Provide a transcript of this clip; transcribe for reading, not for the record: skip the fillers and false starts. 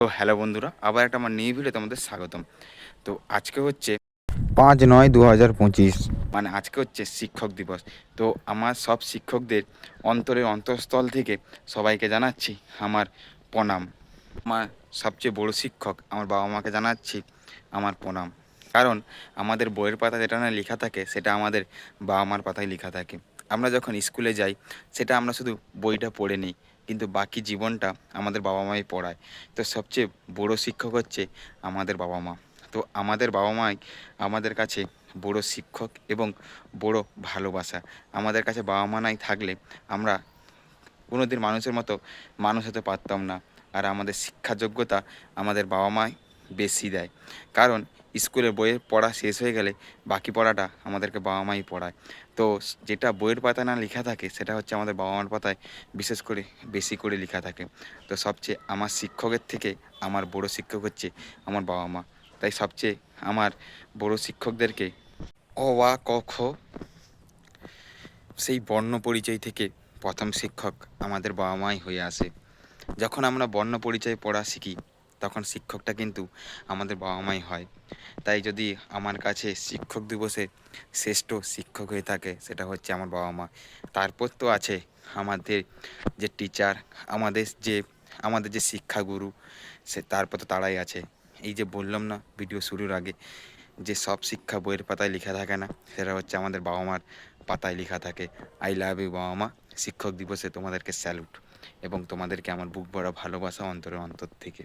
তো হ্যালো বন্ধুরা, আবার একটা আমার নিউ ভিডিও তোমাদের স্বাগতম। তো আজকে হচ্ছে 5/9/2025, মানে আজকে হচ্ছে শিক্ষক দিবস। তো আমার সব শিক্ষকদের অন্তরের অন্তঃস্থল থেকে সবাইকে জানাচ্ছি আমার প্রণাম। আমার সবচেয়ে বড় শিক্ষক আমার বাবা মাকে জানাচ্ছি আমার প্রণাম। কারণ আমাদের বইয়ের পাতায় যেটা না লেখা থাকে সেটা আমাদের বাবা মার পাতায় লেখা থাকে। আমরা যখন স্কুলে যাই সেটা আমরা শুধু বইটা পড়ে নিই, কিন্তু বাকি জীবনটা আমাদের বাবা মাই পড়ায়। তো সবচেয়ে বড় শিক্ষক হচ্ছে আমাদের বাবা মা। তো আমাদের বাবা মাই আমাদের কাছে বড় শিক্ষক এবং বড় ভালোবাসা। আমাদের কাছে বাবা মা নাই থাকলে আমরা কোনোদিন মানুষের মতো মানুষ হতে পারতাম না। আর আমাদের শিক্ষা যোগ্যতা আমাদের বাবা মাই বেশি দেয়। কারণ স্কুলের বইয়ের পড়া শেষ হয়ে গেলে বাকি পড়াটা আমাদেরকে বাবা মাই পড়ায়। তো যেটা বইয়ের পাতায় না লেখা থাকে সেটা হচ্ছে আমাদের বাবা মার পাতায় বিশেষ করে বেশি করে লেখা থাকে। তো সবচেয়ে আমার শিক্ষকের থেকে আমার বড় শিক্ষক হচ্ছে আমার বাবা মা। তাই সবচেয়ে আমার বড় শিক্ষকদেরকে অ আ ক খ সেই বর্ণ পরিচয় থেকে প্রথম শিক্ষক আমাদের বাবা মাই হয়ে আসে। যখন আমরা বর্ণ পরিচয় পড়া শিখি তখন শিক্ষকটা কিন্তু আমাদের বাবা মাই হয়। তাই যদি আমার কাছে শিক্ষক দিবসে শ্রেষ্ঠ শিক্ষক হয়ে থাকে সেটা হচ্ছে আমার বাবা মা। তারপর তো আছে আমাদের যে টিচার, আমাদের যে শিক্ষাগুরু, তারপর তো তারাই আছে। এই যে বললাম না ভিডিও শুরুর আগে, যে সব শিক্ষা বইয়ের পাতায় লেখা থাকে না, সেটা হচ্ছে আমাদের বাবা মার পাতায় লেখা থাকে। আই লাভ ইউ বাবা মা। শিক্ষক দিবসে তোমাদেরকে স্যালুট এবং তোমাদেরকে আমার বুক ভরা ভালোবাসা অন্তরের অন্তর থেকে।